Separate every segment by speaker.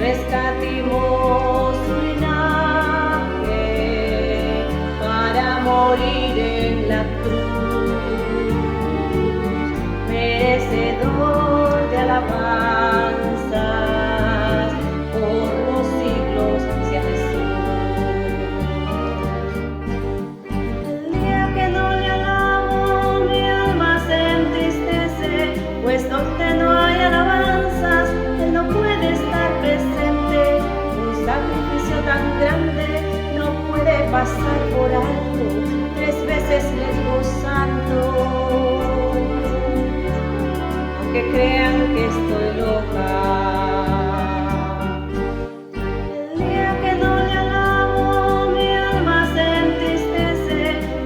Speaker 1: escatimó su linaje para morir en la cruz, merecedor de alabanzas por los siglos sea Jesús. El día que no le alabo, mi alma se entristece, pues donde no hay alabanzas, Él no puede estar presente. Un sacrificio tan grande no puede pasar por alto. 3 veces le digo santo, aunque crean que estoy loca. El día que no le alabo, mi alma se entristece,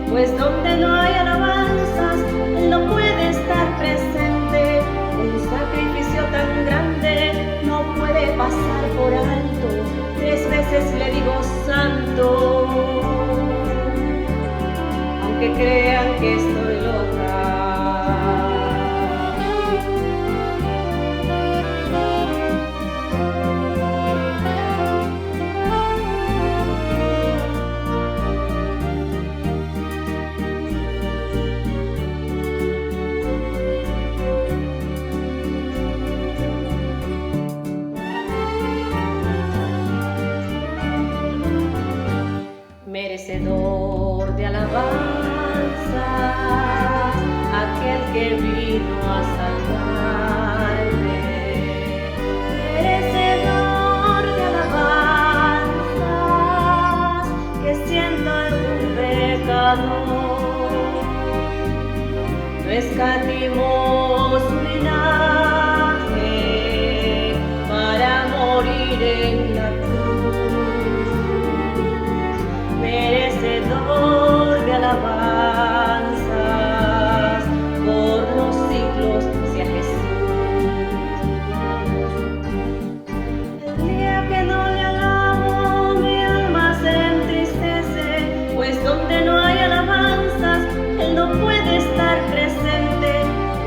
Speaker 1: pues donde no hay alabanzas, Él no puede estar presente. Un sacrificio tan grande no puede pasar por alto. 3 veces le digo santo, aunque crean que estoy loca. Merecedor de alabanza, aquel que vino a salvarme. Merecedor de alabanzas, que siendo un pecador, no escatimó su linaje para morir en la cruz. Merecedor de alabanzas por los siglos sea Jesús. El día que no le alabo, mi alma se entristece, pues donde no hay alabanzas, Él no puede estar presente.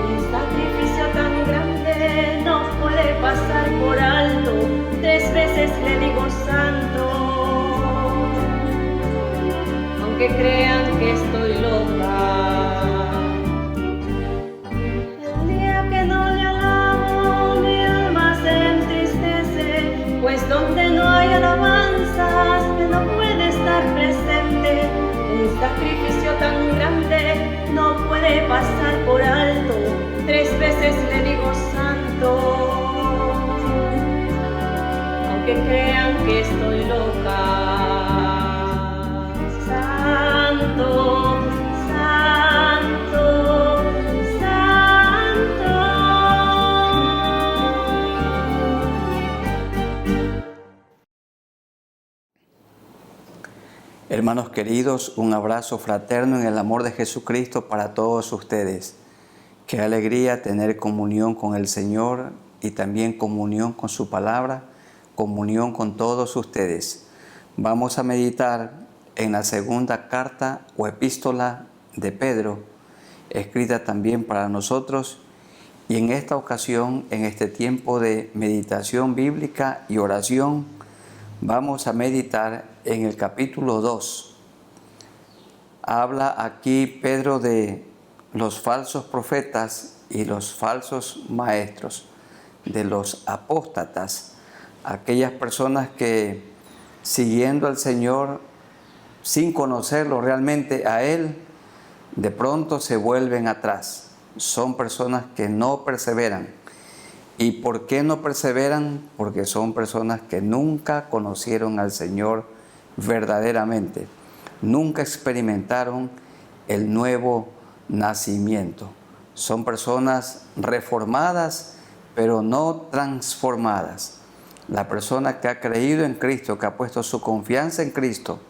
Speaker 1: Un sacrificio tan grande no puede pasar por alto. 3 veces le digo santo, que crean que estoy loca. El día que no le alabo, mi alma se entristece, pues donde no hay alabanzas, Él no puede estar presente. Un sacrificio tan grande no puede pasar por alto. 3 veces le digo santo, aunque crean que estoy loca. Santo, santo, santo.
Speaker 2: Hermanos queridos, un abrazo fraterno en el amor de Jesucristo para todos ustedes. Qué alegría tener comunión con el Señor y también comunión con su palabra, comunión con todos ustedes. Vamos a meditar en la segunda carta o epístola de Pedro, escrita también para nosotros, y en esta ocasión, en este tiempo de meditación bíblica y oración, vamos a meditar en el capítulo 2. Habla aquí Pedro de los falsos profetas y los falsos maestros, de los apóstatas, aquellas personas que siguiendo al Señor sin conocerlo realmente a Él, de pronto se vuelven atrás. Son personas que no perseveran. ¿Y por qué no perseveran? Porque son personas que nunca conocieron al Señor verdaderamente. Nunca experimentaron el nuevo nacimiento. Son personas reformadas, pero no transformadas. La persona que ha creído en Cristo, que ha puesto su confianza en Cristo,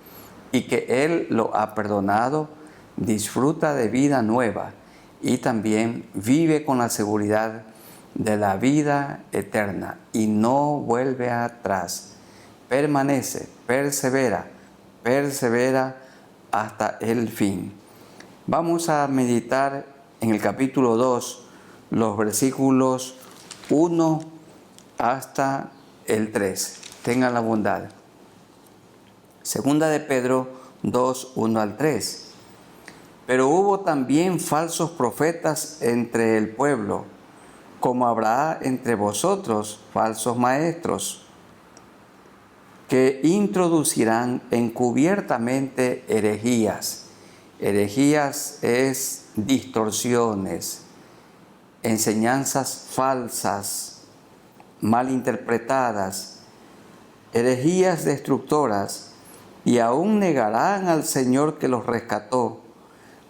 Speaker 2: y que Él lo ha perdonado, disfruta de vida nueva y también vive con la seguridad de la vida eterna y no vuelve atrás. Permanece, persevera hasta el fin. Vamos a meditar en el capítulo 2, los versículos 1 hasta el 3. Tengan la bondad. Segunda de Pedro 2, 1 al 3. Pero hubo también falsos profetas entre el pueblo, como habrá entre vosotros falsos maestros, que introducirán encubiertamente herejías. Herejías es distorsiones, enseñanzas falsas, malinterpretadas, herejías destructoras, y aún negarán al Señor que los rescató,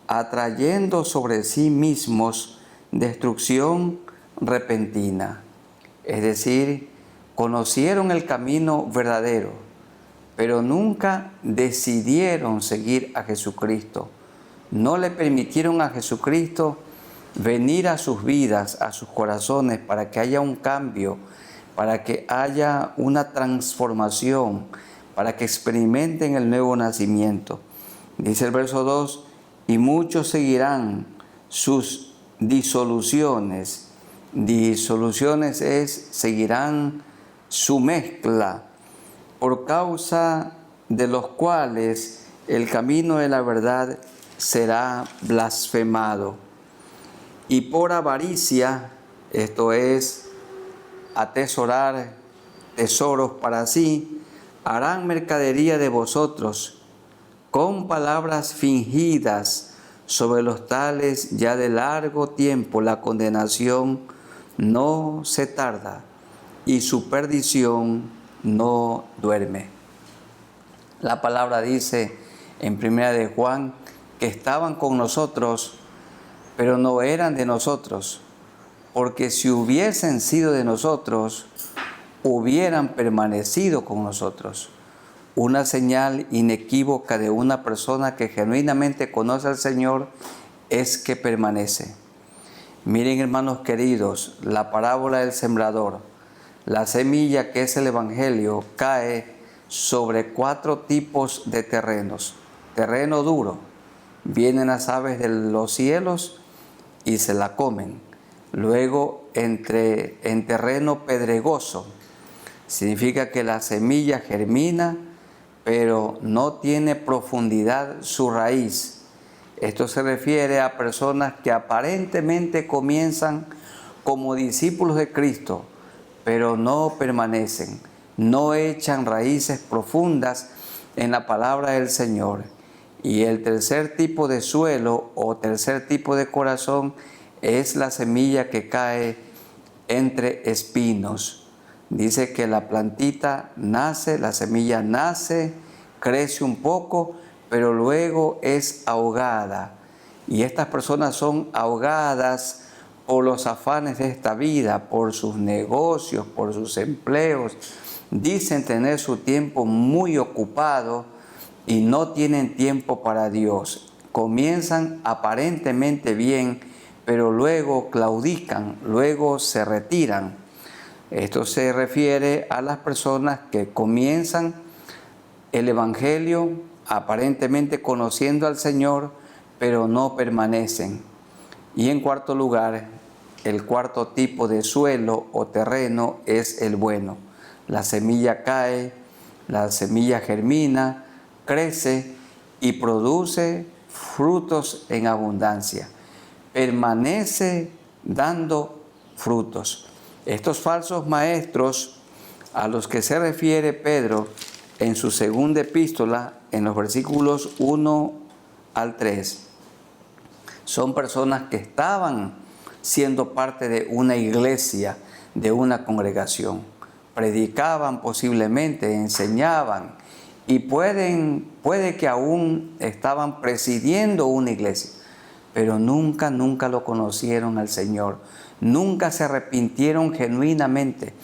Speaker 2: atrayendo sobre sí mismos destrucción repentina. Es decir, conocieron el camino verdadero, pero nunca decidieron seguir a Jesucristo. No le permitieron a Jesucristo venir a sus vidas, a sus corazones, para que haya un cambio, para que haya una transformación, para que experimenten el nuevo nacimiento. Dice el verso 2, y muchos seguirán sus disoluciones. Disoluciones es, seguirán su mezcla, por causa de los cuales el camino de la verdad será blasfemado. Y por avaricia, esto es, atesorar tesoros para sí, harán mercadería de vosotros, con palabras fingidas. Sobre los tales ya de largo tiempo la condenación no se tarda, y su perdición no duerme. La palabra dice en 1 de Juan que estaban con nosotros, pero no eran de nosotros, porque si hubiesen sido de nosotros, hubieran permanecido con nosotros. Una señal inequívoca de una persona que genuinamente conoce al Señor es que permanece. Miren, hermanos queridos, la parábola del sembrador. La semilla, que es el Evangelio, cae sobre 4 tipos de terrenos. Terreno duro. Vienen las aves de los cielos y se la comen. Luego, en terreno pedregoso. Significa que la semilla germina, pero no tiene profundidad su raíz. Esto se refiere a personas que aparentemente comienzan como discípulos de Cristo, pero no permanecen, no echan raíces profundas en la palabra del Señor. Y el tercer tipo de suelo o tercer tipo de corazón es la semilla que cae entre espinos. Dice que la plantita nace, la semilla nace, crece un poco, pero luego es ahogada. Y estas personas son ahogadas por los afanes de esta vida, por sus negocios, por sus empleos. Dicen tener su tiempo muy ocupado y no tienen tiempo para Dios. Comienzan aparentemente bien, pero luego claudican, luego se retiran. Esto se refiere a las personas que comienzan el Evangelio aparentemente conociendo al Señor, pero no permanecen. Y en cuarto lugar, el cuarto tipo de suelo o terreno es el bueno. La semilla cae, la semilla germina, crece y produce frutos en abundancia. Permanece dando frutos. Estos falsos maestros a los que se refiere Pedro en su segunda epístola, en los versículos 1 al 3, son personas que estaban siendo parte de una iglesia, de una congregación. Predicaban posiblemente, enseñaban y puede que aún estaban presidiendo una iglesia, pero nunca lo conocieron al Señor. Nunca se arrepintieron genuinamente.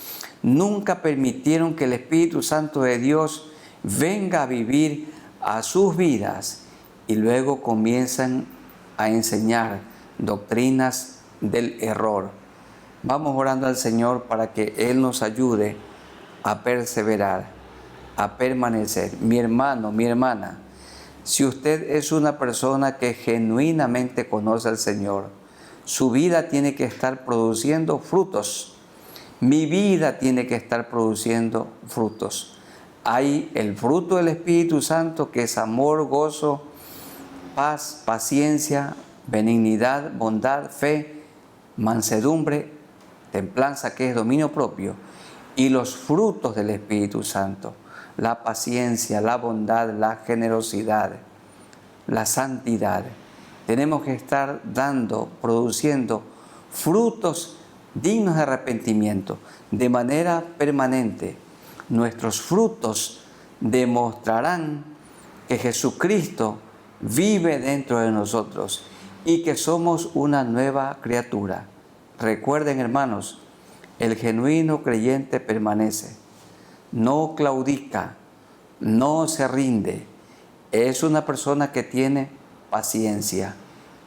Speaker 2: Nunca permitieron que el Espíritu Santo de Dios venga a vivir a sus vidas y luego comienzan a enseñar doctrinas del error. Vamos orando al Señor para que Él nos ayude a perseverar, a permanecer. Mi hermano, mi hermana, si usted es una persona que genuinamente conoce al Señor, su vida tiene que estar produciendo frutos. Mi vida tiene que estar produciendo frutos. Hay el fruto del Espíritu Santo, que es amor, gozo, paz, paciencia, benignidad, bondad, fe, mansedumbre, templanza, que es dominio propio. Y los frutos del Espíritu Santo: la paciencia, la bondad, la generosidad, la santidad. Tenemos que estar produciendo frutos dignos de arrepentimiento de manera permanente. Nuestros frutos demostrarán que Jesucristo vive dentro de nosotros y que somos una nueva criatura. Recuerden, hermanos, el genuino creyente permanece, no claudica, no se rinde. Es una persona que tiene paciencia.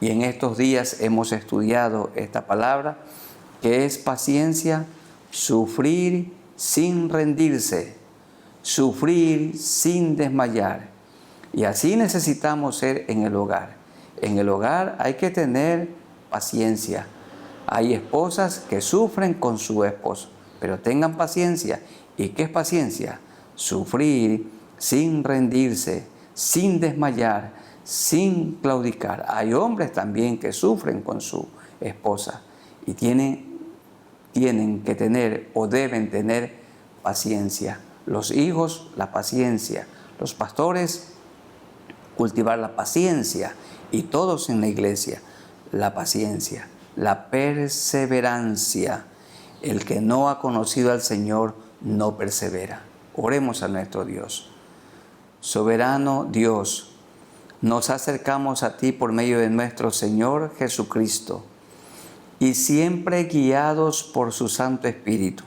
Speaker 2: Y en estos días hemos estudiado esta palabra, que es paciencia: sufrir sin rendirse, sufrir sin desmayar. Y así necesitamos ser en el hogar. En el hogar hay que tener paciencia. Hay esposas que sufren con su esposo, pero tengan paciencia. ¿Y qué es paciencia? Sufrir sin rendirse, sin desmayar, sin claudicar. Hay hombres también que sufren con su esposa y tienen que tener o deben tener paciencia. Los hijos, la paciencia. Los pastores, cultivar la paciencia. Y todos en la iglesia, la paciencia, la perseverancia. El que no ha conocido al Señor no persevera. Oremos a nuestro Dios. Soberano Dios, nos acercamos a ti por medio de nuestro Señor Jesucristo, y siempre guiados por su Santo Espíritu,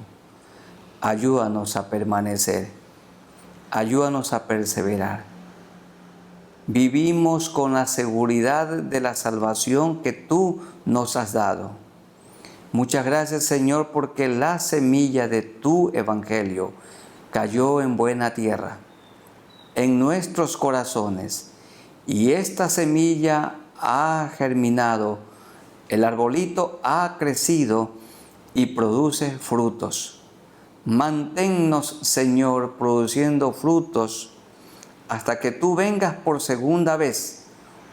Speaker 2: ayúdanos a permanecer, ayúdanos a perseverar. Vivimos con la seguridad de la salvación que tú nos has dado. Muchas gracias, Señor, porque la semilla de tu evangelio cayó en buena tierra, en nuestros corazones, y esta semilla ha germinado, el arbolito ha crecido y produce frutos. Manténnos, Señor, produciendo frutos hasta que tú vengas por segunda vez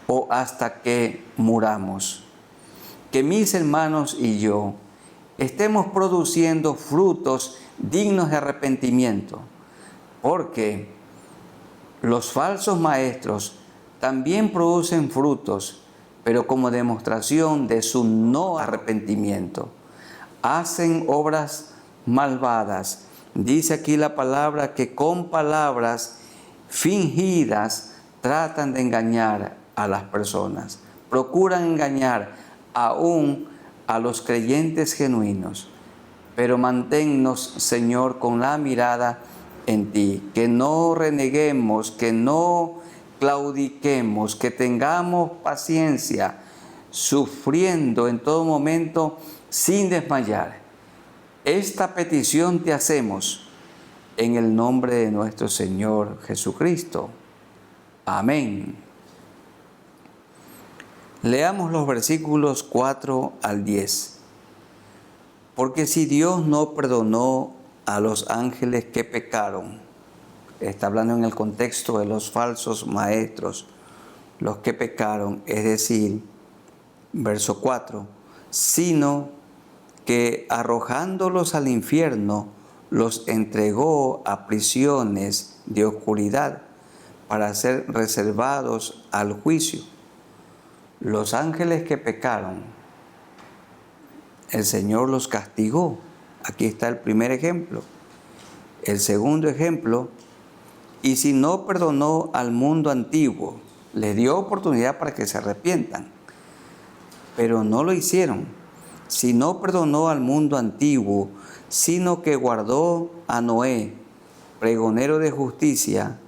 Speaker 2: o hasta que muramos. Que mis hermanos y yo estemos produciendo frutos dignos de arrepentimiento, porque los falsos maestros también producen frutos, pero como demostración de su no arrepentimiento. Hacen obras malvadas. Dice aquí la palabra que con palabras fingidas tratan de engañar a las personas. Procuran engañar aún a los creyentes genuinos. Pero manténnos, Señor, con la mirada en ti. Que no reneguemos, que no claudiquemos, que tengamos paciencia, sufriendo en todo momento sin desmayar. Esta petición te hacemos en el nombre de nuestro Señor Jesucristo. Amén. Leamos los versículos 4 al 10. Porque si Dios no perdonó a los ángeles que pecaron, está hablando en el contexto de los falsos maestros, los que pecaron, es decir, verso 4, sino que arrojándolos al infierno, los entregó a prisiones de oscuridad para ser reservados al juicio. Los ángeles que pecaron, el Señor los castigó. Aquí está el primer ejemplo. El segundo ejemplo: y si no perdonó al mundo antiguo, les dio oportunidad para que se arrepientan, pero no lo hicieron. Si no perdonó al mundo antiguo, sino que guardó a Noé, pregonero de justicia,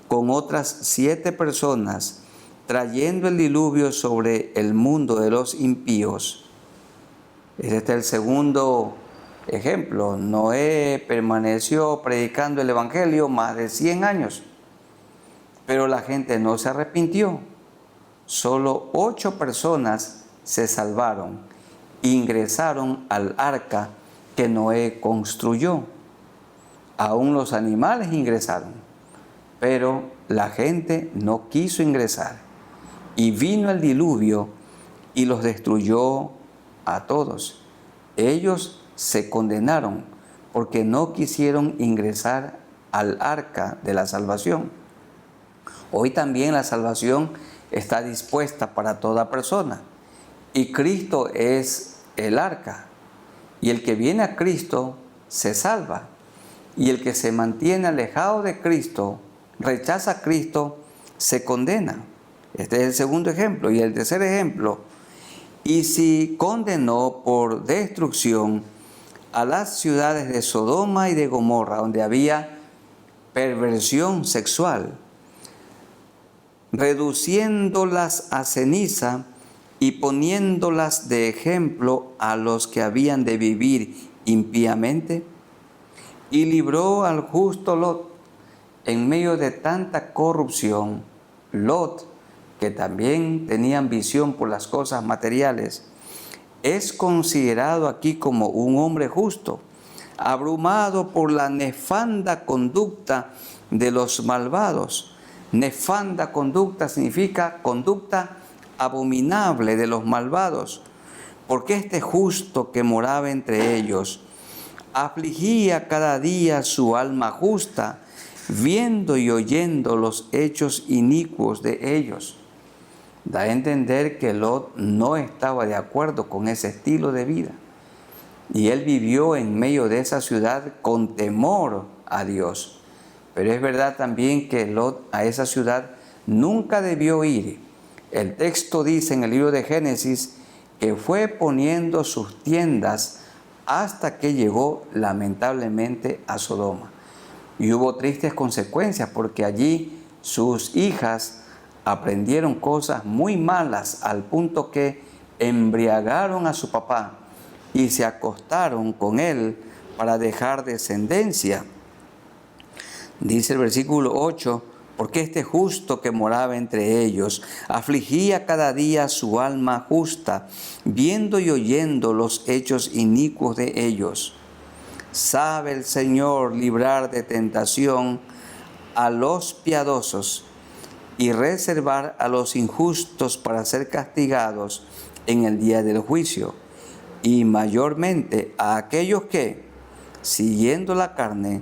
Speaker 2: con otras 7 personas, trayendo el diluvio sobre el mundo de los impíos. Este es el segundo ejemplo. Noé permaneció predicando el evangelio más de 100 años, pero la gente no se arrepintió. Solo 8 personas se salvaron, ingresaron al arca que Noé construyó. Aún los animales ingresaron, pero la gente no quiso ingresar. Y vino el diluvio y los destruyó a todos. Ellos se condenaron porque no quisieron ingresar al arca de la salvación. Hoy también la salvación está dispuesta para toda persona. Y Cristo es el arca. Y el que viene a Cristo se salva. Y el que se mantiene alejado de Cristo, rechaza a Cristo, se condena. Este es el segundo ejemplo. Y el tercer ejemplo: y si condenó por destrucción a las ciudades de Sodoma y de Gomorra, donde había perversión sexual, reduciéndolas a ceniza y poniéndolas de ejemplo a los que habían de vivir impíamente, y libró al justo Lot en medio de tanta corrupción. Lot, que también tenía ambición por las cosas materiales, es considerado aquí como un hombre justo, abrumado por la nefanda conducta de los malvados. Nefanda conducta significa conducta abominable de los malvados, porque este justo que moraba entre ellos afligía cada día su alma justa, viendo y oyendo los hechos inicuos de ellos. Da a entender que Lot no estaba de acuerdo con ese estilo de vida. Y él vivió en medio de esa ciudad con temor a Dios. Pero es verdad también que Lot a esa ciudad nunca debió ir. El texto dice en el libro de Génesis que fue poniendo sus tiendas hasta que llegó lamentablemente a Sodoma. Y hubo tristes consecuencias porque allí sus hijas aprendieron cosas muy malas al punto que embriagaron a su papá y se acostaron con él para dejar descendencia. Dice el versículo 8: porque este justo que moraba entre ellos afligía cada día su alma justa, viendo y oyendo los hechos inicuos de ellos. Sabe el Señor librar de tentación a los piadosos y reservar a los injustos para ser castigados en el día del juicio, y mayormente a aquellos que, siguiendo la carne,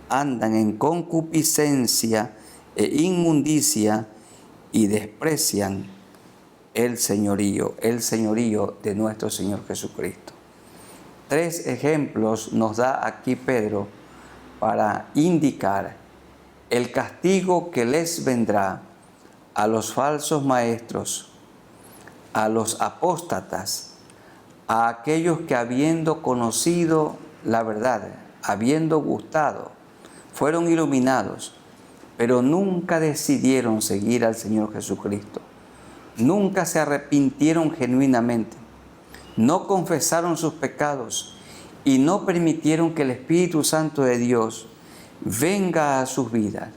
Speaker 2: andan en concupiscencia e inmundicia y desprecian el señorío de nuestro Señor Jesucristo. 3 ejemplos nos da aquí Pedro para indicar el castigo que les vendrá a los falsos maestros, a los apóstatas, a aquellos que habiendo conocido la verdad, habiendo gustado, fueron iluminados, pero nunca decidieron seguir al Señor Jesucristo. Nunca se arrepintieron genuinamente, no confesaron sus pecados y no permitieron que el Espíritu Santo de Dios venga a sus vidas.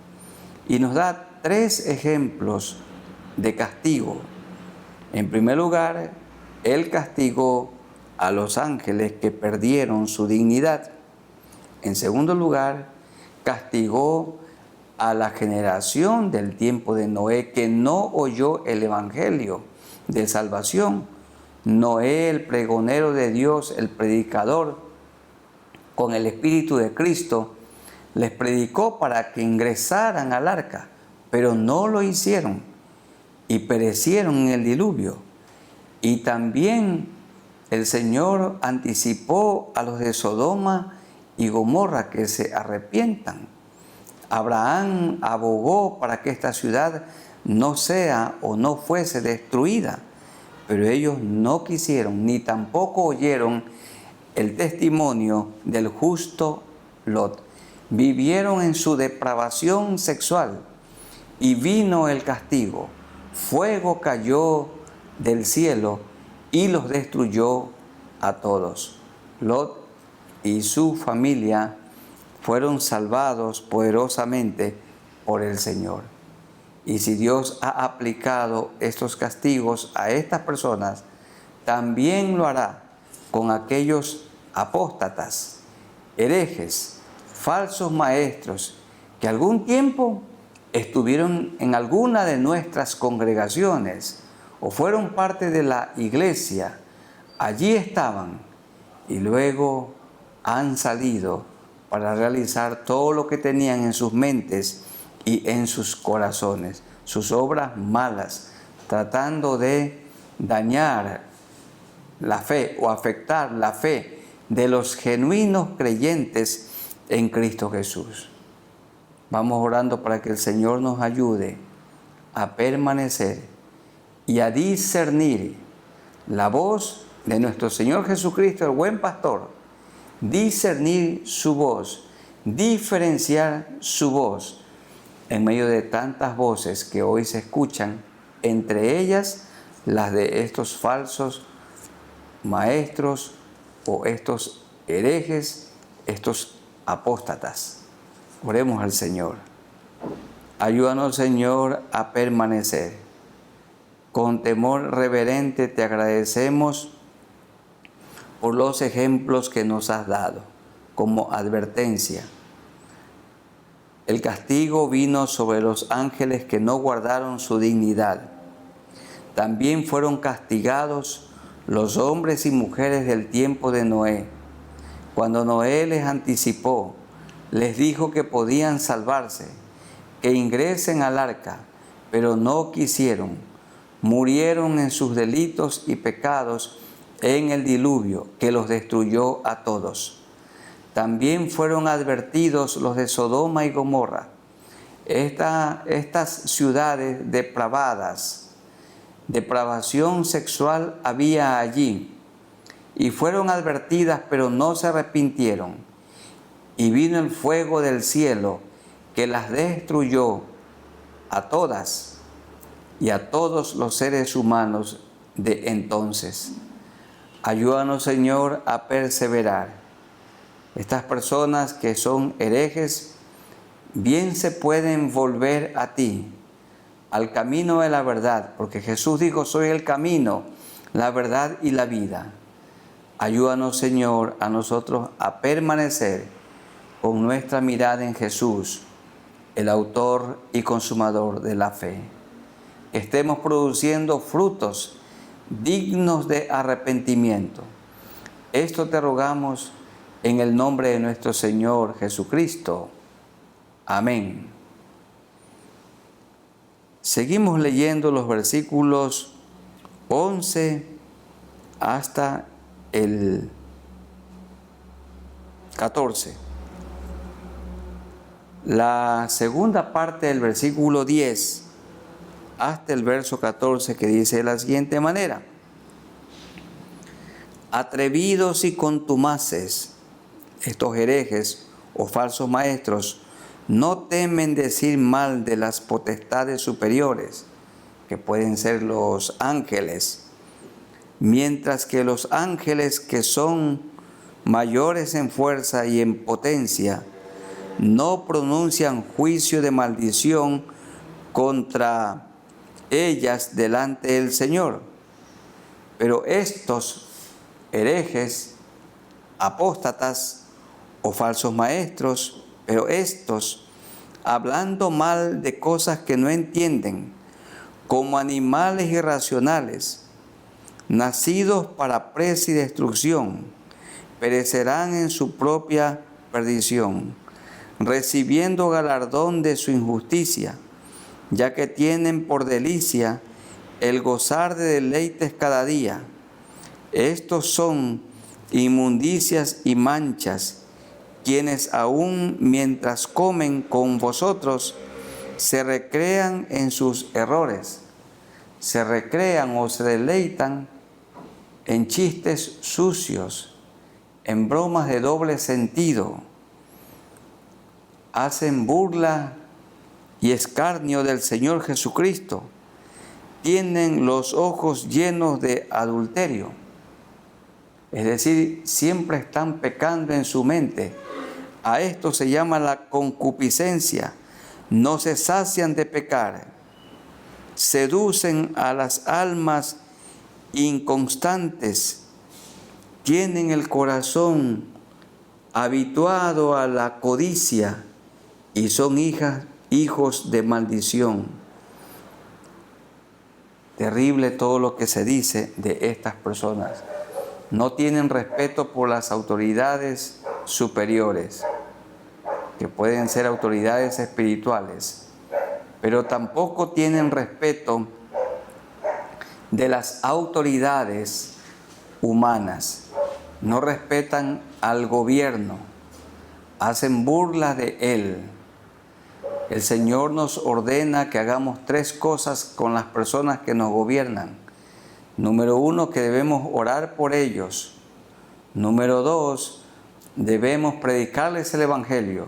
Speaker 2: Y nos da 3 ejemplos de castigo. En primer lugar, Él castigó a los ángeles que perdieron su dignidad. En segundo lugar, castigó a la generación del tiempo de Noé que no oyó el evangelio de salvación. Noé, el pregonero de Dios, el predicador, con el Espíritu de Cristo, les predicó para que ingresaran al arca, pero no lo hicieron y perecieron en el diluvio. Y también el Señor anticipó a los de Sodoma y Gomorra que se arrepientan. Abraham abogó para que esta ciudad no sea o no fuese destruida, pero ellos no quisieron ni tampoco oyeron el testimonio del justo Lot. Vivieron en su depravación sexual y vino el castigo. Fuego cayó del cielo y los destruyó a todos. Lot y su familia fueron salvados poderosamente por el Señor. Y si Dios ha aplicado estos castigos a estas personas, también lo hará con aquellos apóstatas, herejes, falsos maestros, que algún tiempo estuvieron en alguna de nuestras congregaciones o fueron parte de la iglesia, allí estaban y luego han salido para realizar todo lo que tenían en sus mentes y en sus corazones, sus obras malas, tratando de dañar la fe o afectar la fe de los genuinos creyentes en Cristo Jesús. Vamos orando para que el Señor nos ayude a permanecer y a discernir la voz de nuestro Señor Jesucristo, el buen pastor, discernir su voz, diferenciar su voz en medio de tantas voces que hoy se escuchan, entre ellas las de estos falsos maestros o estos herejes, estos apóstatas. Oremos al Señor. Ayúdanos, Señor, a permanecer. Con temor reverente te agradecemos por los ejemplos que nos has dado como advertencia. El castigo vino sobre los ángeles que no guardaron su dignidad. También fueron castigados los hombres y mujeres del tiempo de Noé. Cuando Noé les anticipó, les dijo que podían salvarse, que ingresen al arca, pero no quisieron. Murieron en sus delitos y pecados en el diluvio que los destruyó a todos. También fueron advertidos los de Sodoma y Gomorra, estas ciudades depravadas. Depravación sexual había allí, y fueron advertidas, pero no se arrepintieron. Y vino el fuego del cielo que las destruyó a todas y a todos los seres humanos de entonces. Ayúdanos, Señor, a perseverar. Estas personas que son herejes, bien se pueden volver a ti, al camino de la verdad, porque Jesús dijo: soy el camino, la verdad y la vida. Ayúdanos, Señor, a nosotros a permanecer con nuestra mirada en Jesús, el autor y consumador de la fe. Estemos produciendo frutos dignos de arrepentimiento. Esto te rogamos en el nombre de nuestro Señor Jesucristo. Amén. Seguimos leyendo los versículos 11 hasta el 14. La segunda parte del versículo 10 hasta el verso 14, que dice de la siguiente manera: atrevidos y contumaces, estos herejes o falsos maestros, no temen decir mal de las potestades superiores, que pueden ser los ángeles, mientras que los ángeles, que son mayores en fuerza y en potencia, no pronuncian juicio de maldición contra ellas delante del Señor. Pero estos herejes, apóstatas o falsos maestros, pero estos, hablando mal de cosas que no entienden, como animales irracionales, nacidos para presa y destrucción, perecerán en su propia perdición, recibiendo galardón de su injusticia, ya que tienen por delicia el gozar de deleites cada día. Estos son inmundicias y manchas, quienes aún mientras comen con vosotros se recrean en sus errores, se recrean o se deleitan en chistes sucios, en bromas de doble sentido, hacen burla y escarnio del Señor Jesucristo, tienen los ojos llenos de adulterio, es decir, siempre están pecando en su mente. A esto se llama la concupiscencia. No se sacian de pecar, seducen a las almas inconstantes tienen el corazón habituado a la codicia y son hijos de maldición. Terrible todo lo que se dice de estas personas. No tienen respeto por las autoridades superiores, que pueden ser autoridades espirituales, pero tampoco tienen respeto de las autoridades humanas. No respetan al gobierno, hacen burla de él. El Señor nos ordena que hagamos 3 cosas con las personas que nos gobiernan. Número 1, que debemos orar por ellos. Número 2, debemos predicarles el Evangelio.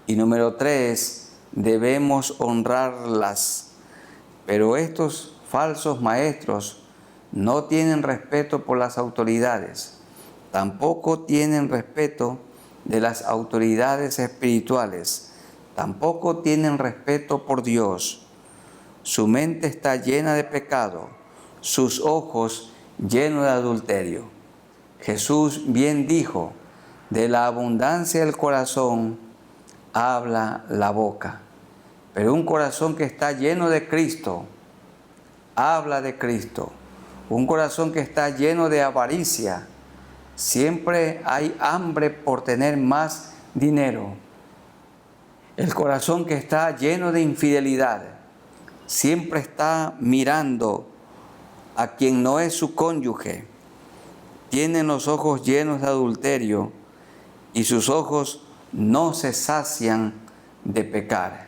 Speaker 2: Y número 3, debemos honrarlas. Pero estos falsos maestros no tienen respeto por las autoridades. Tampoco tienen respeto de las autoridades espirituales. Tampoco tienen respeto por Dios. Su mente está llena de pecado, sus ojos llenos de adulterio. Jesús bien dijo, de la abundancia del corazón habla la boca. Pero un corazón que está lleno de Cristo, habla de Cristo. Un corazón que está lleno de avaricia, siempre hay hambre por tener más dinero. El corazón que está lleno de infidelidad, siempre está mirando a quien no es su cónyuge. Tiene los ojos llenos de adulterio y sus ojos no se sacian de pecar.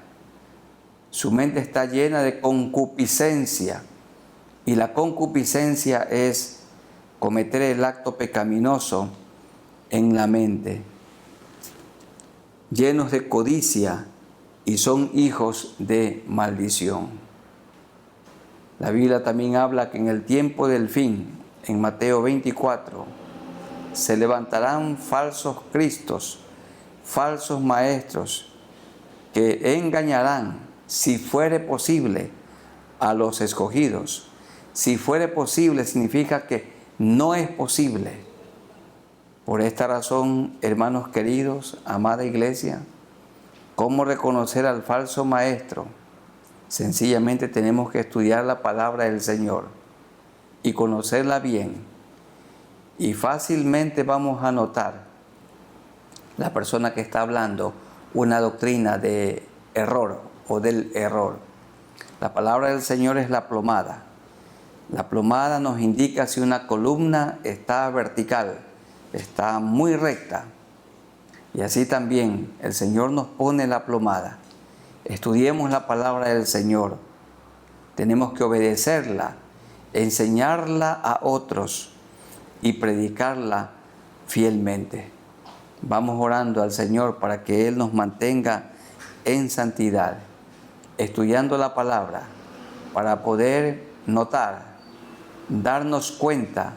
Speaker 2: Su mente está llena de concupiscencia y la concupiscencia es cometer el acto pecaminoso en la mente. Llenos de codicia y son hijos de maldición. La Biblia también habla que en el tiempo del fin, en Mateo 24, se levantarán falsos cristos, falsos maestros, que engañarán, si fuere posible, a los escogidos. Si fuere posible significa que no es posible. Por esta razón, hermanos queridos, amada iglesia, ¿cómo reconocer al falso maestro? Sencillamente tenemos que estudiar la palabra del Señor y conocerla bien. Y fácilmente vamos a notar la persona que está hablando una doctrina de error o del error. La palabra del Señor es la plomada. La plomada nos indica si una columna está vertical, está muy recta. Y así también el Señor nos pone la plomada. Estudiemos la palabra del Señor. Tenemos que obedecerla, enseñarla a otros y predicarla fielmente. Vamos orando al Señor para que Él nos mantenga en santidad, estudiando la palabra para poder notar, darnos cuenta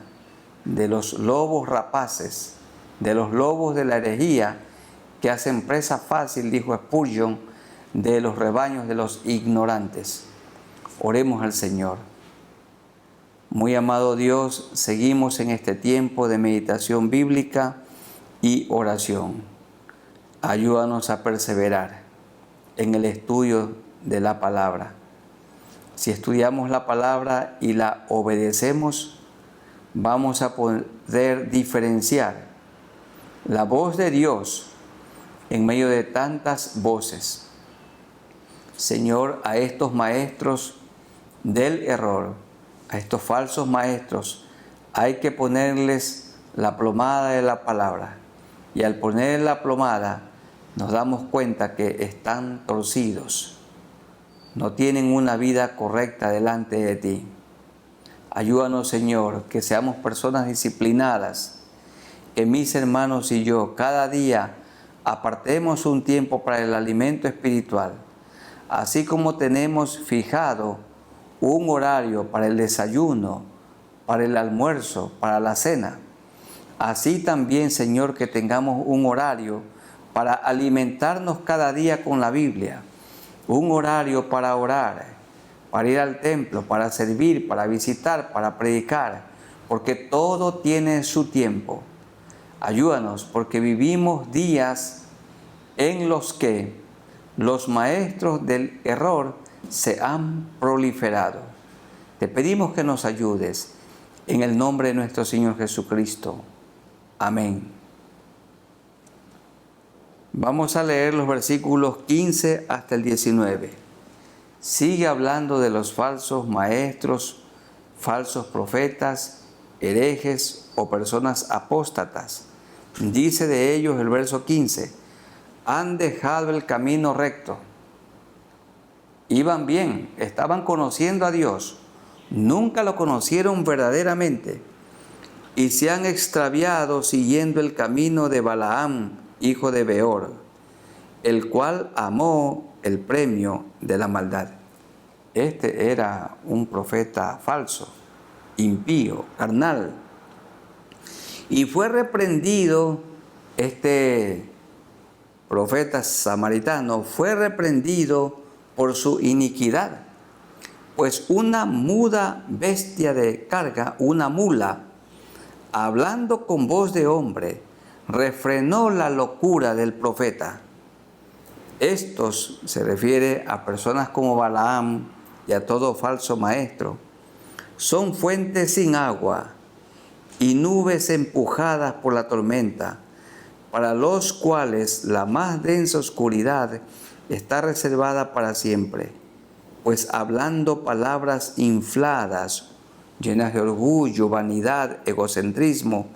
Speaker 2: de los lobos rapaces, de los lobos de la herejía que hacen presa fácil, dijo Spurgeon, de los rebaños de los ignorantes. Oremos al Señor. Muy amado Dios, seguimos en este tiempo de meditación bíblica y oración. Ayúdanos a perseverar en el estudio de la palabra. Si estudiamos la palabra y la obedecemos, vamos a poder diferenciar la voz de Dios en medio de tantas voces. Señor, a estos maestros del error, a estos falsos maestros, hay que ponerles la plomada de la palabra. Y al poner la plomada, nos damos cuenta que están torcidos, no tienen una vida correcta delante de ti. Ayúdanos, Señor, que seamos personas disciplinadas, que mis hermanos y yo cada día apartemos un tiempo para el alimento espiritual, así como tenemos fijado un horario para el desayuno, para el almuerzo, para la cena. Así también, Señor, que tengamos un horario para alimentarnos cada día con la Biblia, un horario para orar, para ir al templo, para servir, para visitar, para predicar, porque todo tiene su tiempo. Ayúdanos, porque vivimos días en los que los maestros del error se han proliferado. Te pedimos que nos ayudes en el nombre de nuestro Señor Jesucristo. Amén. Vamos a leer los versículos 15 hasta el 19. Sigue hablando de los falsos maestros, falsos profetas, herejes o personas apóstatas. Dice de ellos el verso 15: han dejado el camino recto. Iban bien, estaban conociendo a Dios, nunca lo conocieron verdaderamente y se han extraviado siguiendo el camino de Balaam, hijo de Beor, el cual amó el premio de la maldad. Este era un profeta falso, impío, carnal. Y fue reprendido, este profeta samaritano fue reprendido por su iniquidad, pues una muda bestia de carga, una mula, hablando con voz de hombre, refrenó la locura del profeta. Estos se refiere a personas como Balaam y a todo falso maestro. Son fuentes sin agua y nubes empujadas por la tormenta, para los cuales la más densa oscuridad está reservada para siempre, pues hablando palabras infladas, llenas de orgullo, vanidad, egocentrismo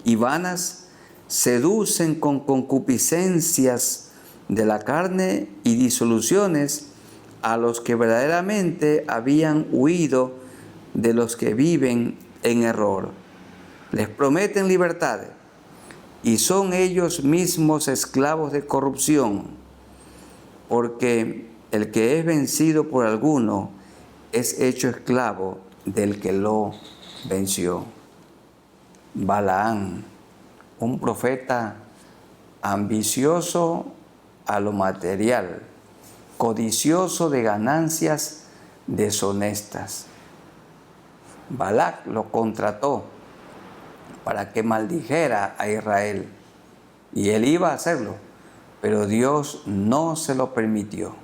Speaker 2: y vanas, seducen con concupiscencias de la carne y disoluciones a los que verdaderamente habían huido de los que viven en error. Les prometen libertad y son ellos mismos esclavos de corrupción, porque el que es vencido por alguno es hecho esclavo del que lo venció. Balaam, un profeta ambicioso a lo material, codicioso de ganancias deshonestas. Balac lo contrató para que maldijera a Israel, y él iba a hacerlo, pero Dios no se lo permitió.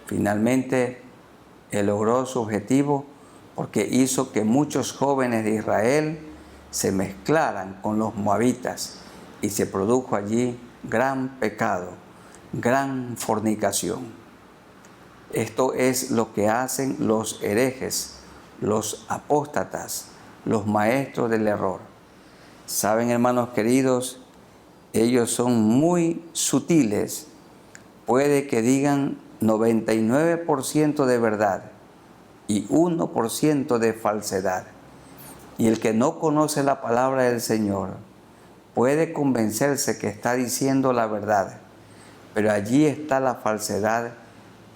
Speaker 2: Finalmente, él logró su objetivo porque hizo que muchos jóvenes de Israel se mezclaran con los moabitas y se produjo allí gran pecado, gran fornicación. Esto es lo que hacen los herejes, los apóstatas, los maestros del error. Saben, hermanos queridos, ellos son muy sutiles. Puede que digan 99% de verdad y 1% de falsedad. Y el que no conoce la palabra del Señor puede convencerse que está diciendo la verdad, pero allí está la falsedad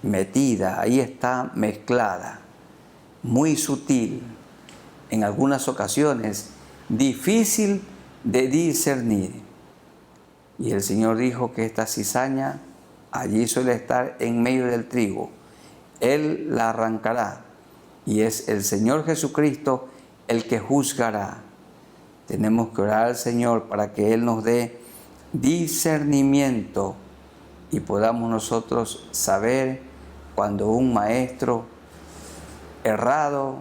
Speaker 2: metida, ahí está mezclada, muy sutil, en algunas ocasiones difícil de discernir. Y el Señor dijo que esta cizaña allí suele estar en medio del trigo. Él la arrancará y es el Señor Jesucristo el que juzgará. Tenemos que orar al Señor para que Él nos dé discernimiento y podamos nosotros saber cuando un maestro errado,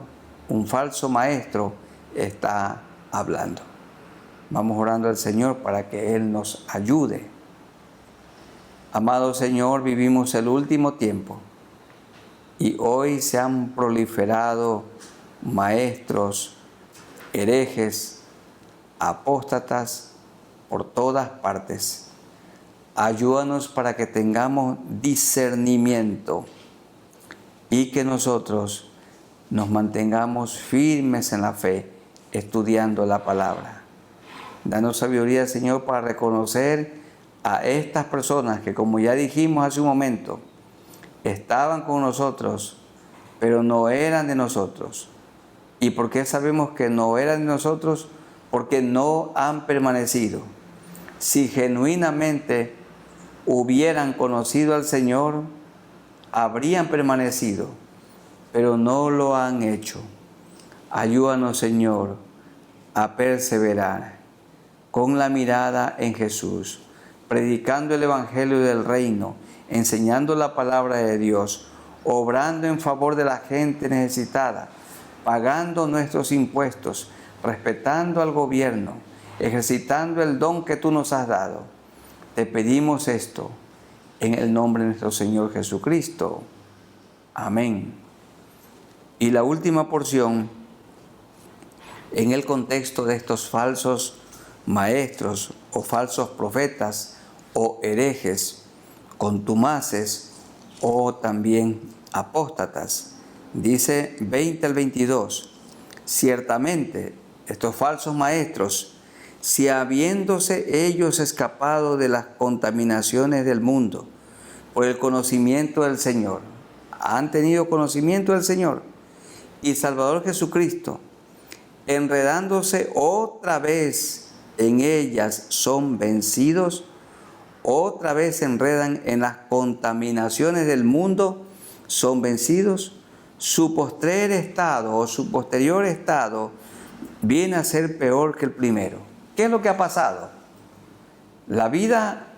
Speaker 2: un falso maestro, está hablando. Vamos orando al Señor para que Él nos ayude. Amado Señor, vivimos el último tiempo y hoy se han proliferado maestros, herejes, apóstatas por todas partes. Ayúdanos para que tengamos discernimiento y que nosotros nos mantengamos firmes en la fe, estudiando la palabra. Danos sabiduría, Señor, para reconocer a estas personas que, como ya dijimos hace un momento, estaban con nosotros, pero no eran de nosotros. ¿Y por qué sabemos que no eran de nosotros? Porque no han permanecido. Si genuinamente hubieran conocido al Señor, habrían permanecido, pero no lo han hecho. Ayúdanos, Señor, a perseverar con la mirada en Jesús, predicando el Evangelio del Reino, enseñando la palabra de Dios, obrando en favor de la gente necesitada, pagando nuestros impuestos, respetando al gobierno, ejercitando el don que tú nos has dado. Te pedimos esto en el nombre de nuestro Señor Jesucristo. Amén. Y la última porción, en el contexto de estos falsos maestros o falsos profetas o herejes, contumaces o también apóstatas. Dice 20 al 22, ciertamente estos falsos maestros, si habiéndose ellos escapado de las contaminaciones del mundo por el conocimiento del Señor, han tenido conocimiento del Señor y Salvador Jesucristo, enredándose otra vez en ellas, son vencidos, otra vez se enredan en las contaminaciones del mundo, son vencidos, su postrer estado o su posterior estado viene a ser peor que el primero. ¿Qué es lo que ha pasado? La vida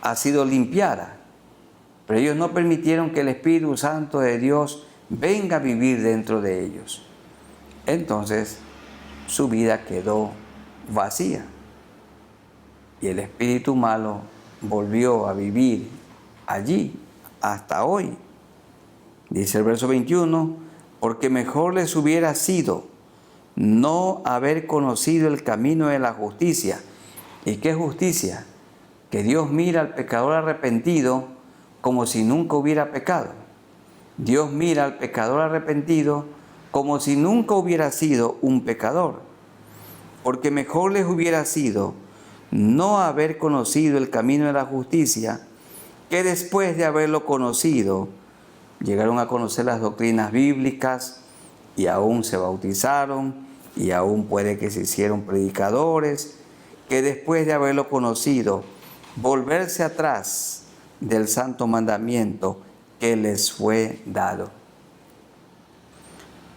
Speaker 2: ha sido limpiada, pero ellos no permitieron que el Espíritu Santo de Dios venga a vivir dentro de ellos. Entonces, su vida quedó vacía y el espíritu malo volvió a vivir allí hasta hoy. Dice el verso 21, porque mejor les hubiera sido no haber conocido el camino de la justicia. ¿Y qué justicia? Que Dios mira al pecador arrepentido como si nunca hubiera pecado. Dios mira al pecador arrepentido como si nunca hubiera sido un pecador. Porque mejor les hubiera sido no haber conocido el camino de la justicia, que después de haberlo conocido, llegaron a conocer las doctrinas bíblicas y aún se bautizaron y aún puede que se hicieron predicadores, que después de haberlo conocido, volverse atrás del santo mandamiento que les fue dado.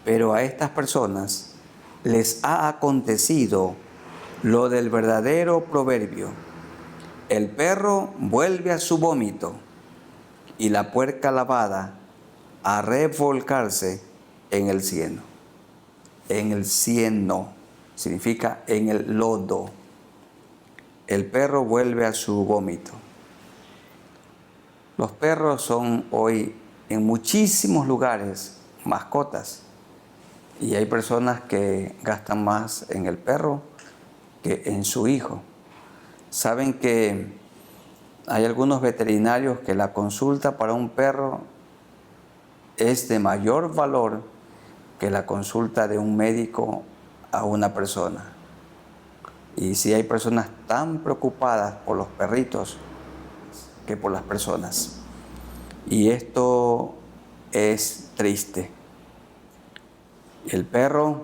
Speaker 2: Pero a estas personas les ha acontecido lo del verdadero proverbio: el perro vuelve a su vómito y la puerca lavada a revolcarse en el cieno. En el cieno significa en el lodo. El perro vuelve a su vómito. Los perros son hoy en muchísimos lugares mascotas. Y hay personas que gastan más en el perro que en su hijo. Saben que hay algunos veterinarios que la consulta para un perro es de mayor valor que la consulta de un médico a una persona. Y si hay personas tan preocupadas por los perritos que por las personas. Y esto es triste. El perro,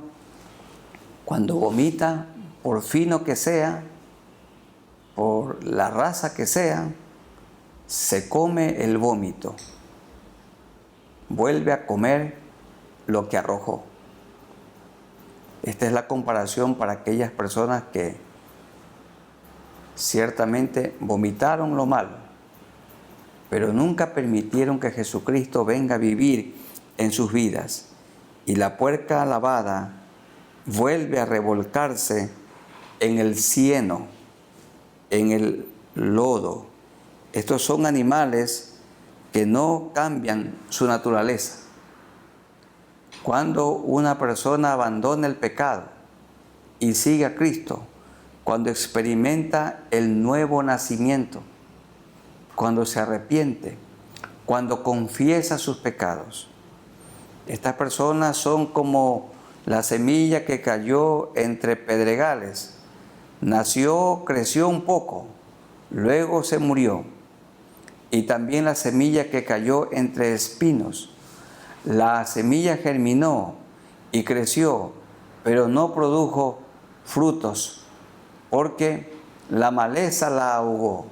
Speaker 2: cuando vomita, por fino que sea, por la raza que sea, se come el vómito. Vuelve a comer lo que arrojó. Esta es la comparación para aquellas personas que ciertamente vomitaron lo malo, pero nunca permitieron que Jesucristo venga a vivir en sus vidas. Y la puerca lavada vuelve a revolcarse en el cieno, en el lodo. Estos son animales que no cambian su naturaleza. Cuando una persona abandona el pecado y sigue a Cristo, cuando experimenta el nuevo nacimiento, cuando se arrepiente, cuando confiesa sus pecados, estas personas son como la semilla que cayó entre pedregales. Nació, creció un poco, luego se murió. Y también la semilla que cayó entre espinos. La semilla germinó y creció, pero no produjo frutos, porque la maleza la ahogó.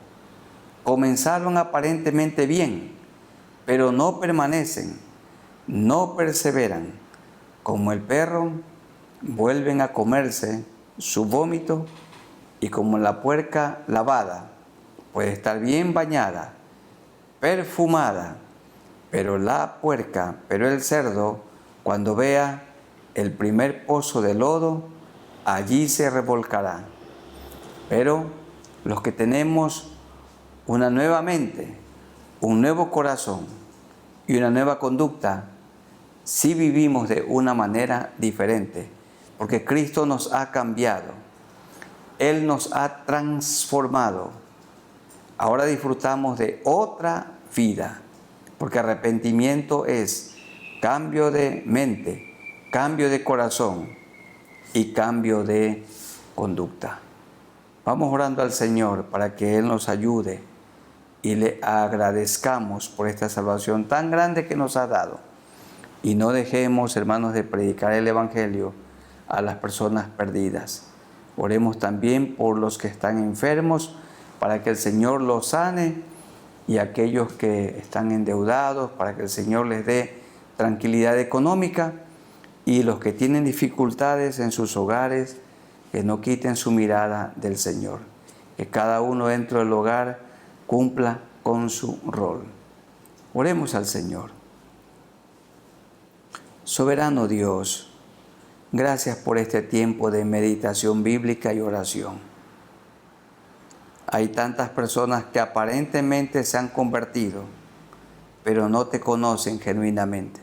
Speaker 2: Comenzaron aparentemente bien, pero no permanecen. No perseveran, como el perro, vuelven a comerse su vómito, y como la puerca lavada puede estar bien bañada, perfumada, pero el cerdo, cuando vea el primer pozo de lodo, allí se revolcará. Pero los que tenemos una nueva mente, un nuevo corazón y una nueva conducta, sí vivimos de una manera diferente, porque Cristo nos ha cambiado, Él nos ha transformado. Ahora disfrutamos de otra vida, porque arrepentimiento es cambio de mente, cambio de corazón y cambio de conducta. Vamos orando al Señor para que Él nos ayude y le agradezcamos por esta salvación tan grande que nos ha dado. Y no dejemos, hermanos, de predicar el Evangelio a las personas perdidas. Oremos también por los que están enfermos, para que el Señor los sane, y aquellos que están endeudados, para que el Señor les dé tranquilidad económica, y los que tienen dificultades en sus hogares, que no quiten su mirada del Señor. Que cada uno dentro del hogar cumpla con su rol. Oremos al Señor. Soberano Dios, gracias por este tiempo de meditación bíblica y oración. Hay tantas personas que aparentemente se han convertido, pero no te conocen genuinamente.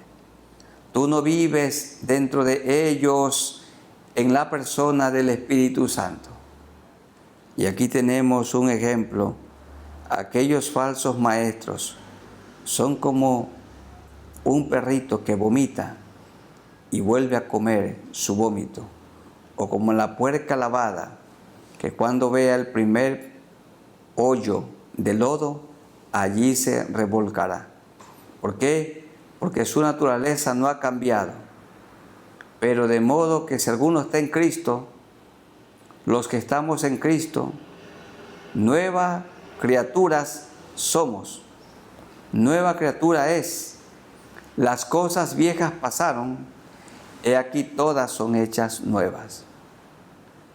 Speaker 2: Tú no vives dentro de ellos en la persona del Espíritu Santo. Y aquí tenemos un ejemplo. Aquellos falsos maestros son como un perrito que vomita y vuelve a comer su vómito, o como la puerca lavada, que cuando vea el primer hoyo de lodo, allí se revolcará. ¿Por qué? Porque su naturaleza no ha cambiado. Pero de modo que si alguno está en Cristo, los que estamos en Cristo, nuevas criaturas somos. Nueva criatura es. Las cosas viejas pasaron, he aquí todas son hechas nuevas.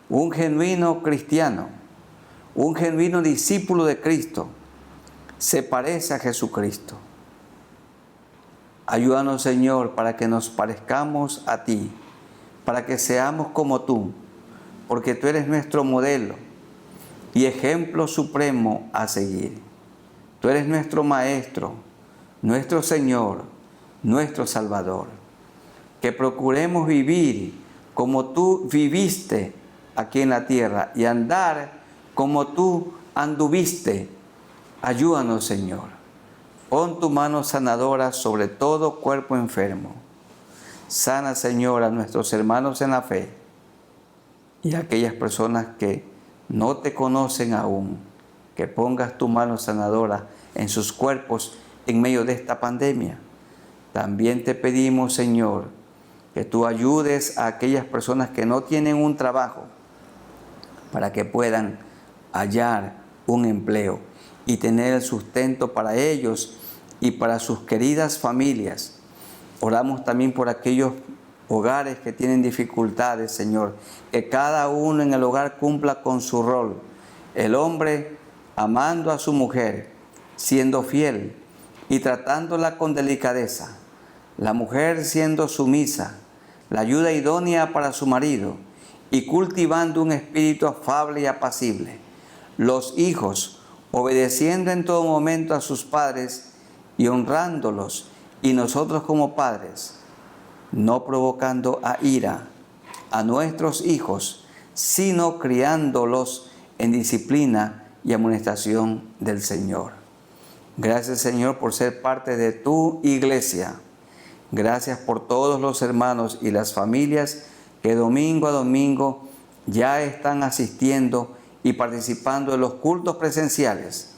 Speaker 2: Un genuino cristiano, un genuino discípulo de Cristo, se parece a Jesucristo. Ayúdanos, Señor, para que nos parezcamos a ti, para que seamos como tú, porque tú eres nuestro modelo y ejemplo supremo a seguir. Tú eres nuestro Maestro, nuestro Señor, nuestro Salvador. Que procuremos vivir como tú viviste aquí en la tierra y andar como tú anduviste. Ayúdanos, Señor. Pon tu mano sanadora sobre todo cuerpo enfermo. Sana, Señor, a nuestros hermanos en la fe y a aquellas personas que no te conocen aún. Que pongas tu mano sanadora en sus cuerpos en medio de esta pandemia. También te pedimos, Señor, que tú ayudes a aquellas personas que no tienen un trabajo para que puedan hallar un empleo y tener el sustento para ellos y para sus queridas familias. Oramos también por aquellos hogares que tienen dificultades, Señor, que cada uno en el hogar cumpla con su rol. El hombre amando a su mujer, siendo fiel y tratándola con delicadeza. La mujer siendo sumisa, la ayuda idónea para su marido y cultivando un espíritu afable y apacible. Los hijos obedeciendo en todo momento a sus padres y honrándolos, y nosotros como padres, no provocando a ira a nuestros hijos, sino criándolos en disciplina y amonestación del Señor. Gracias, Señor, por ser parte de tu iglesia. Gracias por todos los hermanos y las familias que domingo a domingo ya están asistiendo y participando en los cultos presenciales,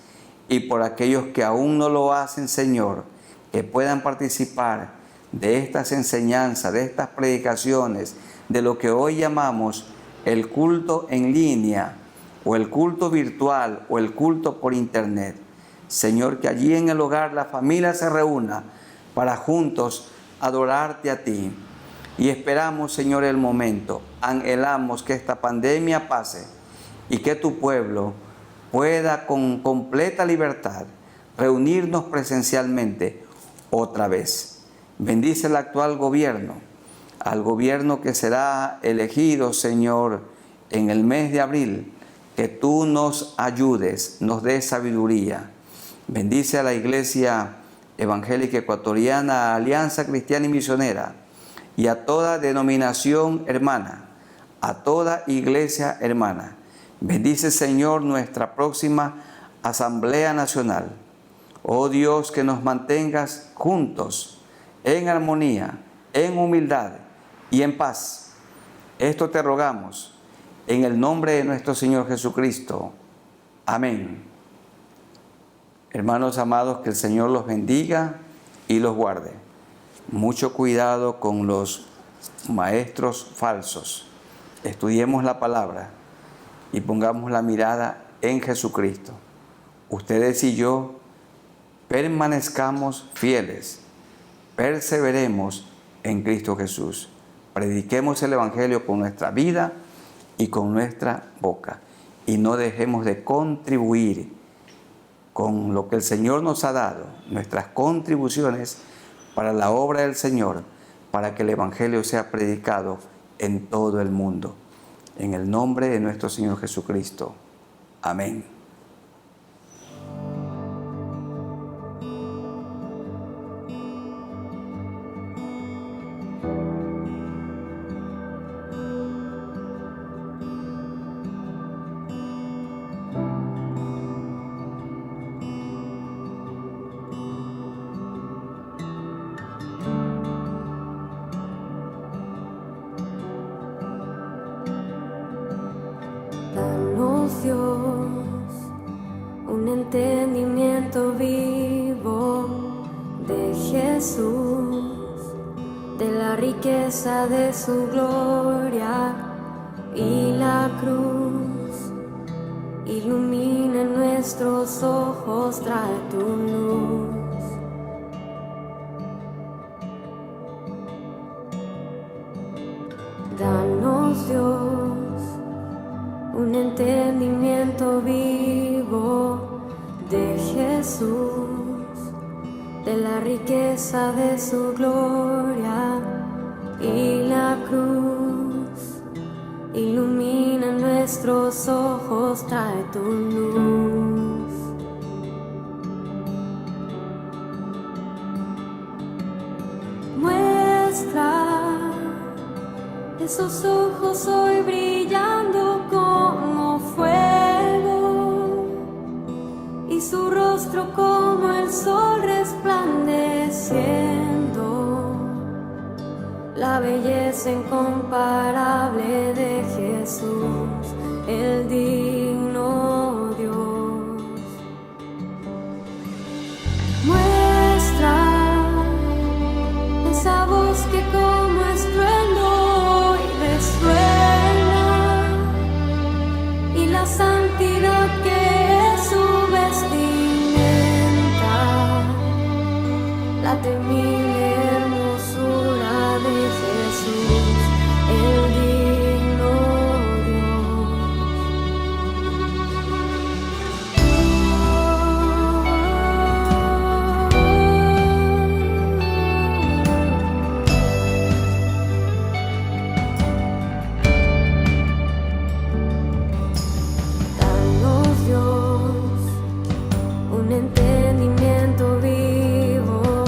Speaker 2: y por aquellos que aún no lo hacen, Señor, que puedan participar de estas enseñanzas, de estas predicaciones, de lo que hoy llamamos el culto en línea, o el culto virtual, o el culto por internet. Señor, que allí en el hogar la familia se reúna para juntos adorarte a ti. y esperamos, Señor, el momento. Anhelamos que esta pandemia pase y que tu pueblo pueda con completa libertad reunirnos presencialmente otra vez. Bendice el actual gobierno, al gobierno que será elegido, Señor, en el mes de abril. Que tú nos ayudes, nos des sabiduría. Bendice a la Iglesia Evangélica Ecuatoriana, Alianza Cristiana y Misionera, y a toda denominación hermana, a toda iglesia hermana. Bendice, Señor, nuestra próxima Asamblea Nacional. Oh Dios, que nos mantengas juntos, en armonía, en humildad y en paz. Esto te rogamos, en el nombre de nuestro Señor Jesucristo. Amén. Hermanos amados, que el Señor los bendiga y los guarde. Mucho cuidado con los maestros falsos. Estudiemos la palabra y pongamos la mirada en Jesucristo. Ustedes y yo permanezcamos fieles, perseveremos en Cristo Jesús. Prediquemos el Evangelio con nuestra vida y con nuestra boca. Y no dejemos de contribuir con lo que el Señor nos ha dado, nuestras contribuciones para la obra del Señor, para que el Evangelio sea predicado en todo el mundo. En el nombre de nuestro Señor Jesucristo. Amén.
Speaker 3: Danos, Dios, un entendimiento vivo de Jesús, de la riqueza de su gloria y la cruz. Ilumina nuestros ojos, trae tu luz. Danos, Dios, un entendimiento vivo de Jesús, de la riqueza de su gloria y la cruz. Ilumina nuestros ojos, trae tu luz. Muestra esos ojos hoy brillando como fuego y su rostro como el sol resplandeciendo, la belleza incomparable de Jesús, el digno Dios. Muestra esa voz que como estruendo hoy resuena y la santidad que es su vestimenta, la temible hermosura de Jesús, el digno Danos, Dios, un entendimiento vivo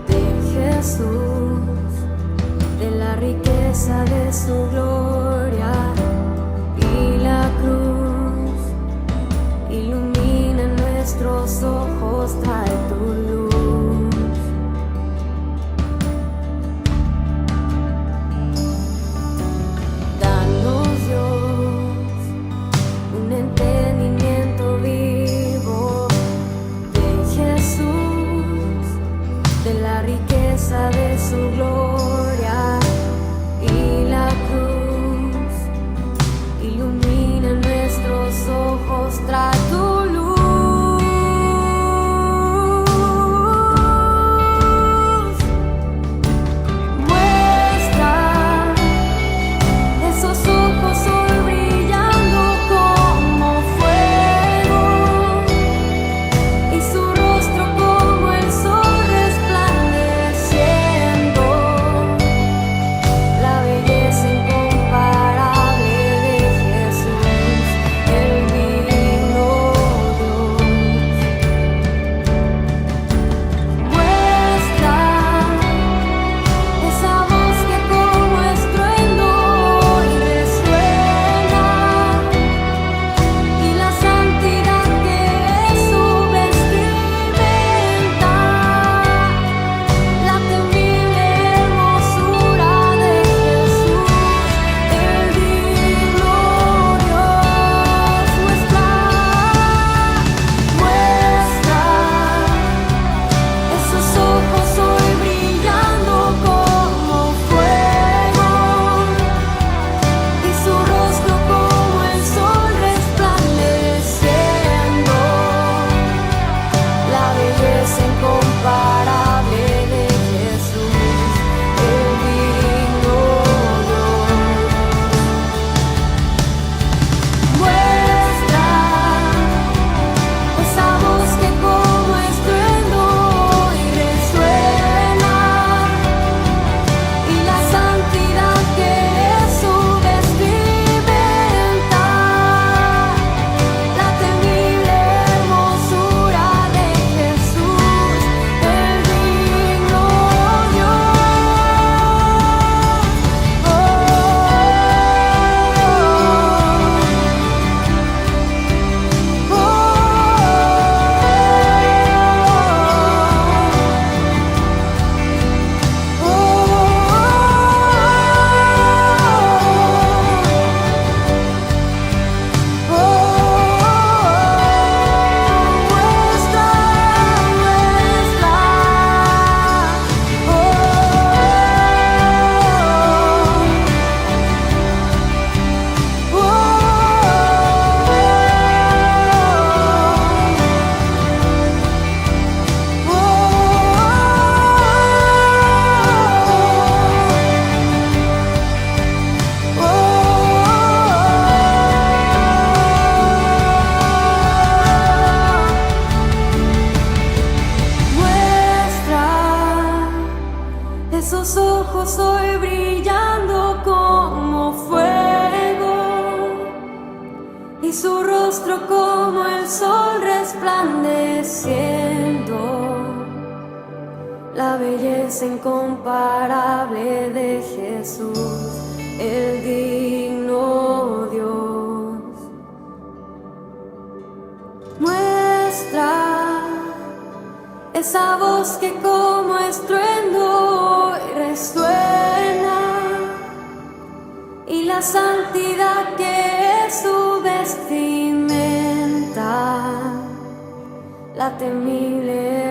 Speaker 3: de Jesús, de la riqueza de su gloria y la cruz. Ilumina nuestros ojos, trae tu luz. Danos, Dios, un entendimiento vivo de Jesús, de la riqueza de su gloria y la cruz. Ilumina nuestros ojos, trae tu luz. Muestra ojos hoy brillando como fuego y su rostro como el sol resplandeciendo. La belleza incomparable de Jesús, el digno Dios. Muestra esa voz que como estruendo hoy resuena, y la santidad que es su vestimenta, la temible